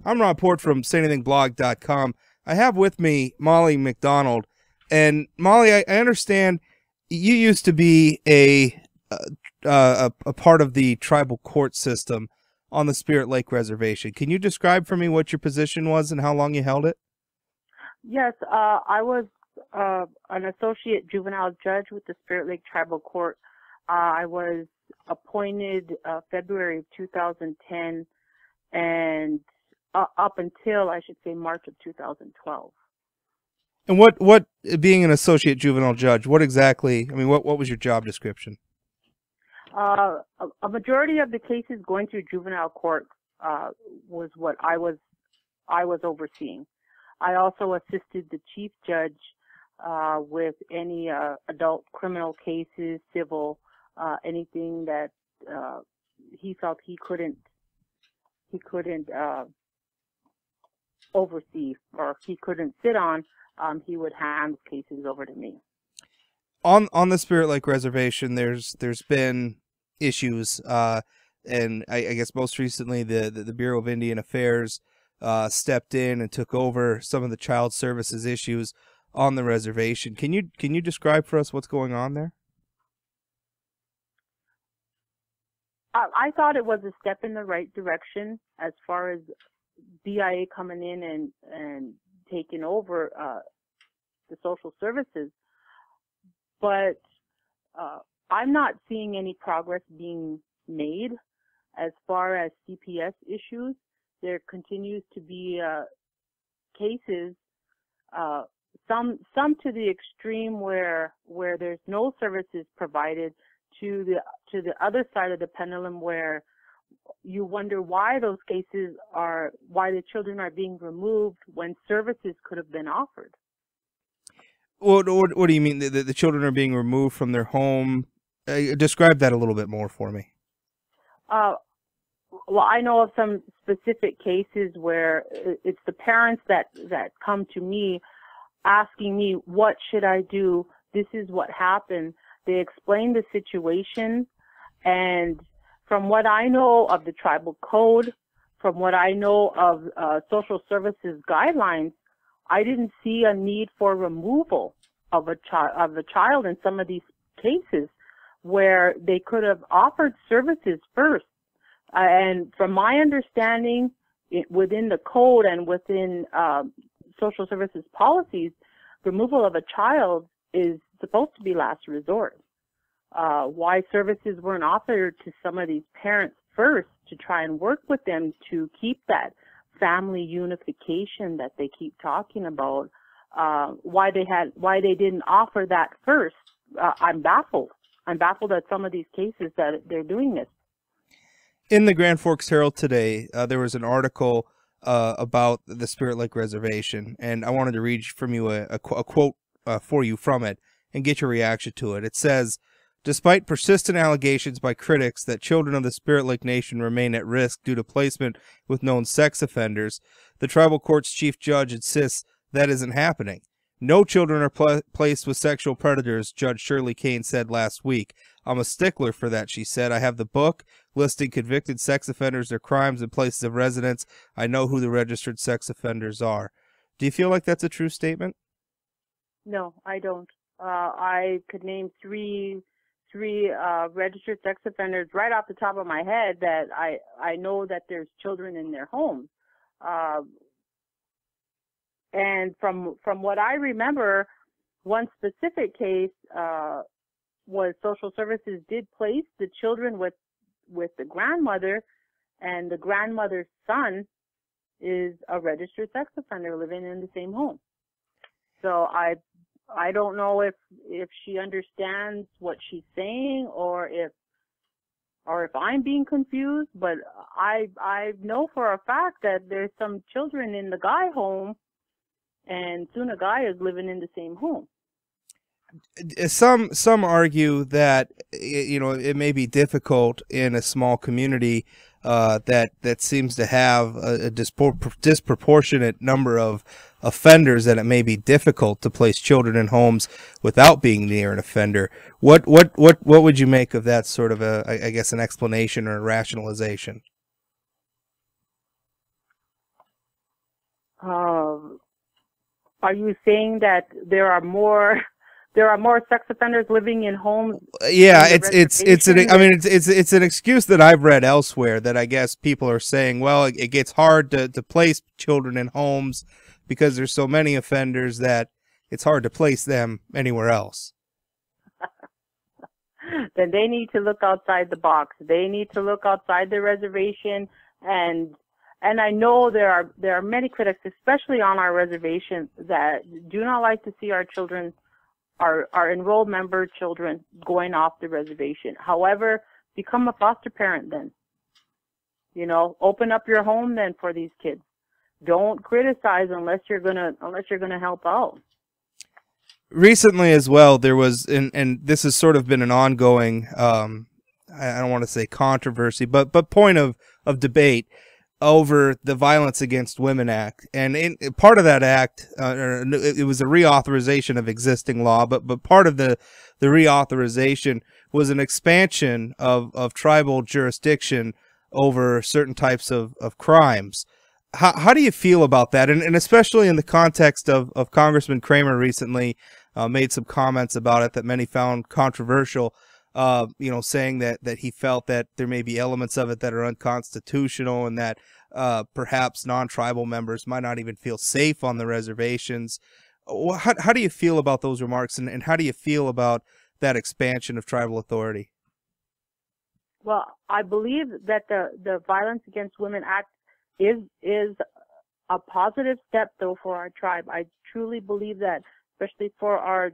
I'm Rob Port from SayAnythingBlog.com. I have with me Molly McDonald. And Molly, I understand you used to be a part of the tribal court system on the Spirit Lake Reservation. Can you describe for me what your position was and how long you held it? Yes, I was an associate juvenile judge with the Spirit Lake Tribal Court. I was appointed February of 2010 and up until, I should say, March of 2012. And what being an associate juvenile judge, what exactly, I mean, what was your job description? A majority of the cases going through juvenile court was what I was overseeing. I also assisted the chief judge with any adult criminal cases, civil, anything that he felt he couldn't oversee or he couldn't sit on. He would hand cases over to me. On the Spirit Lake Reservation, there's been issues, and I guess most recently the Bureau of Indian Affairs stepped in and took over some of the child services issues on the reservation. Can you describe for us what's going on there? I thought it was a step in the right direction as far as BIA coming in and taking over the social services, but I'm not seeing any progress being made as far as CPS issues. There continues to be cases, some to the extreme where there's no services provided, to the other side of the pendulum where you wonder why those cases why the children are being removed when services could have been offered. What do you mean? The children are being removed from their home? Describe that a little bit more for me. Well, I know of some specific cases where it's the parents that come to me asking me, what should I do? This is what happened. They explain the situation, and from what I know of the tribal code, from what I know of social services guidelines, I didn't see a need for removal of a child in some of these cases where they could have offered services first. And from my understanding, within the code and within social services policies, removal of a child is supposed to be last resort. Why services weren't offered to some of these parents first to try and work with them to keep that family unification that they keep talking about, why they didn't offer that first, I'm baffled. I'm baffled at some of these cases that they're doing this. In the Grand Forks Herald today, there was an article about the Spirit Lake Reservation, and I wanted to read from you a quote for you from it and get your reaction to it. It says, "Despite persistent allegations by critics that children of the Spirit Lake Nation remain at risk due to placement with known sex offenders, the tribal court's chief judge insists that isn't happening. No children are placed with sexual predators," Judge Shirley Kane said last week. "I'm a stickler for that," she said. "I have the book listing convicted sex offenders, their crimes, and places of residence. I know who the registered sex offenders are." Do you feel like that's a true statement? No, I don't. I could name three registered sex offenders right off the top of my head that I know that there's children in their homes. And from what I remember, one specific case was social services did place the children with the grandmother, and the grandmother's son is a registered sex offender living in the same home. So I don't know if she understands what she's saying or if I'm being confused, but I know for a fact that there's some children in the Guy home, and Suna Guy is living in the same home. Some argue that it may be difficult in a small community that seems to have a disproportionate number of offenders, that it may be difficult to place children in homes without being near an offender. What would you make of that sort of I guess an explanation or a rationalization? Are you saying that there are more sex offenders living in homes? Yeah, it's an excuse that I've read elsewhere, that I guess people are saying, well, it gets hard to place children in homes because there's so many offenders that it's hard to place them anywhere else. Then they need to look outside the box. They need to look outside the reservation, and I know there are many critics, especially on our reservation, that do not like to see our children, our enrolled member children, going off the reservation. However, become a foster parent then. You know, open up your home then for these kids. Don't criticize unless you're gonna help out. Recently as well, there was, and this has sort of been an ongoing, I don't want to say controversy, but point of debate over the Violence Against Women Act. And part of that act, it was a reauthorization of existing law, but part of the reauthorization was an expansion of tribal jurisdiction over certain types of crimes. How do you feel about that? And especially in the context of Congressman Kramer recently made some comments about it that many found controversial, you know, saying that he felt that there may be elements of it that are unconstitutional, and that perhaps non-tribal members might not even feel safe on the reservations. How do you feel about those remarks, and how do you feel about that expansion of tribal authority? Well, I believe that the Violence Against Women Act is a positive step, though, for our tribe. I truly believe that, especially for our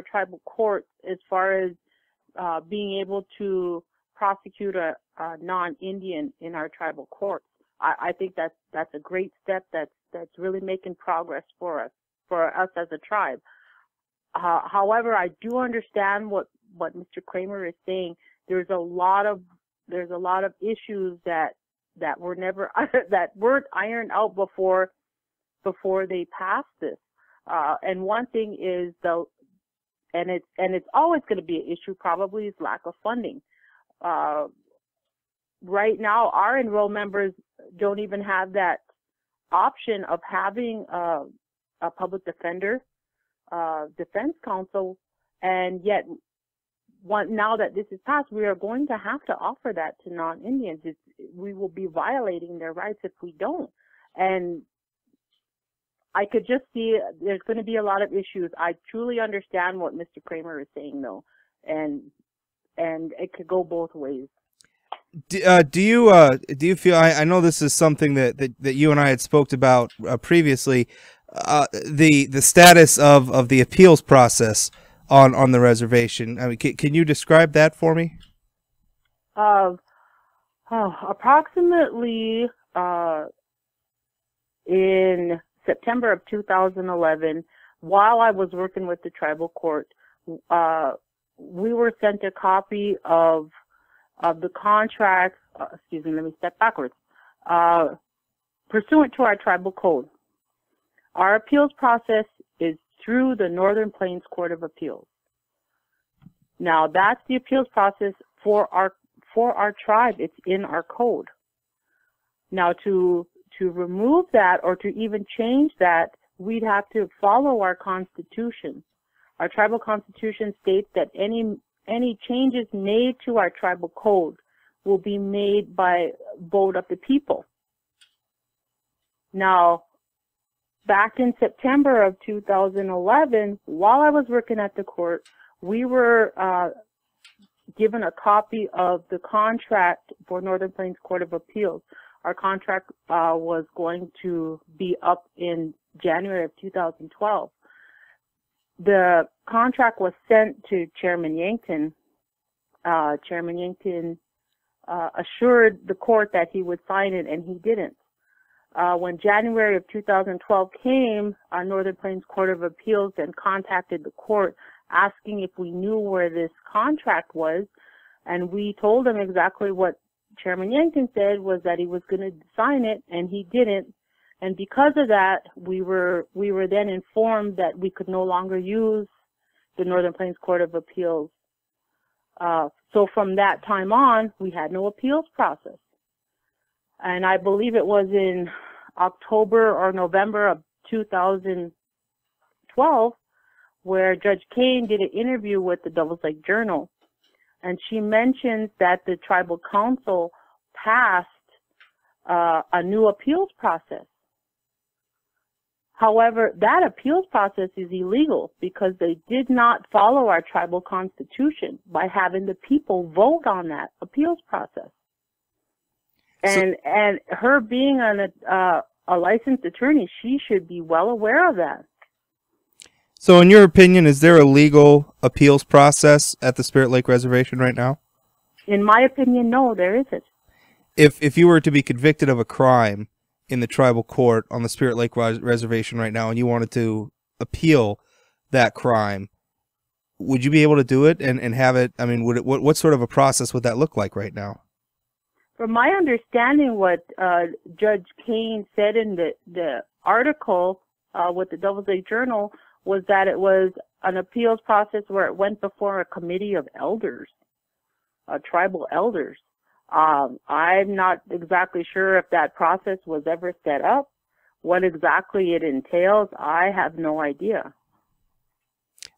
tribal courts, as far as being able to prosecute a non-Indian in our tribal courts. I think that's a great step. That's really making progress for us as a tribe. However, I do understand what Mr. Kramer is saying. There's a lot of issues that were never that weren't ironed out before they passed this. And one thing is, though, and it's always going to be an issue, probably, is lack of funding. Right now, our enrolled members don't even have that option of having a public defender, defense counsel, and yet, now that this is passed, we are going to have to offer that to non-Indians. We will be violating their rights if we don't. And I could just see there's going to be a lot of issues. I truly understand what Mr. Kramer is saying, though, and it could go both ways. Do you feel? I know this is something that you and I had spoke about previously. The status of the appeals process on the reservation. I mean, can you describe that for me? Approximately in September of 2011, while I was working with the tribal court, we were sent a copy of the contract. Excuse me, let me step backwards. Pursuant to our tribal code, our appeals process is through the Northern Plains Court of Appeals. Now, that's the appeals process for our tribe. It's in our code. Now, to remove that or to even change that, we'd have to follow our constitution. Our tribal constitution states that any changes made to our tribal code will be made by vote of the people. Now, back in September of 2011, while I was working at the court, we were given a copy of the contract for Northern Plains Court of Appeals. Our contract was going to be up in January of 2012. The contract was sent to Chairman Yankton. Chairman Yankton assured the court that he would sign it, and he didn't. When January of 2012 came, our Northern Plains Court of Appeals then contacted the court asking if we knew where this contract was, and we told them exactly what Chairman Yankton said, was that he was going to sign it, and he didn't. And because of that, we were then informed that we could no longer use the Northern Plains Court of Appeals. So from that time on, we had no appeals process. And I believe it was in October or November of 2012, where Judge Kane did an interview with the Devil's Lake Journal, and she mentions that the tribal council passed a new appeals process. However, that appeals process is illegal because they did not follow our tribal constitution by having the people vote on that appeals process. And her being a licensed attorney, she should be well aware of that. So in your opinion, is there a legal appeals process at the Spirit Lake Reservation right now? In my opinion, no, there isn't. If you were to be convicted of a crime in the tribal court on the Spirit Lake Reservation right now and you wanted to appeal that crime, would you be able to do it and have it? I mean, what sort of a process would that look like right now? From my understanding, what Judge Kane said in the article with the Devil's Lake Journal was that it was an appeals process where it went before a committee of elders, tribal elders. I'm not exactly sure if that process was ever set up. What exactly it entails, I have no idea.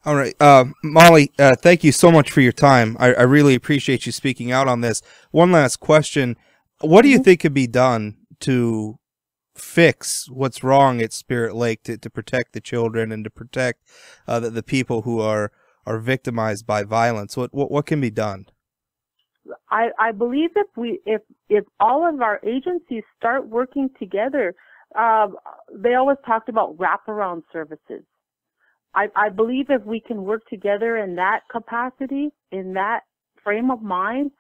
All right. Molly, thank you so much for your time. I really appreciate you speaking out on this. One last question. What do you think could be done to fix what's wrong at Spirit Lake to protect the children and to protect the people who are victimized by violence? What can be done? I believe if all of our agencies start working together, they always talked about wraparound services. I believe if we can work together in that capacity, in that frame of mind,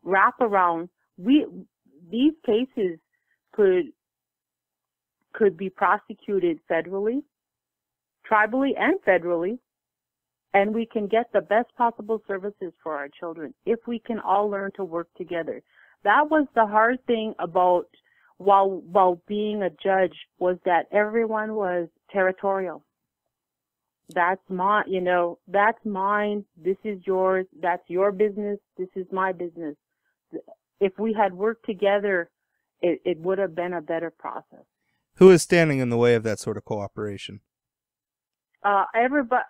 wraparound, these cases could be prosecuted federally, tribally, and federally, and we can get the best possible services for our children if we can all learn to work together. That was the hard thing about while being a judge, was that everyone was territorial. That's that's mine, this is yours, that's your business, this is my business. If we had worked together, it would have been a better process. Who is standing in the way of that sort of cooperation? Everybody,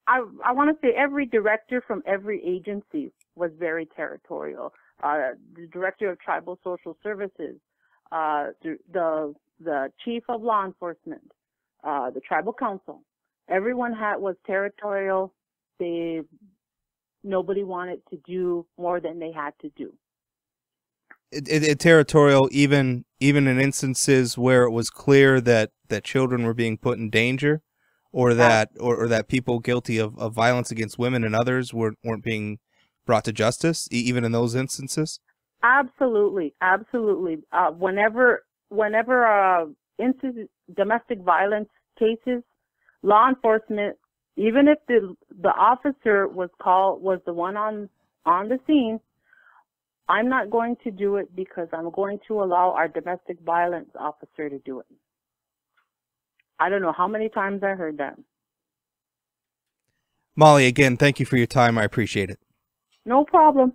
I want to say every director from every agency was very territorial. The director of tribal social services, the chief of law enforcement, the tribal council. Everyone was territorial. Nobody wanted to do more than they had to do. Territorial, even in instances where it was clear that children were being put in danger, or that people guilty of violence against women and others weren't being brought to justice, even in those instances. Absolutely. Whenever domestic violence cases, law enforcement, even if the officer was the one on the scene, I'm not going to do it because I'm going to allow our domestic violence officer to do it. I don't know how many times I heard that. Molly, again, thank you for your time. I appreciate it. No problem.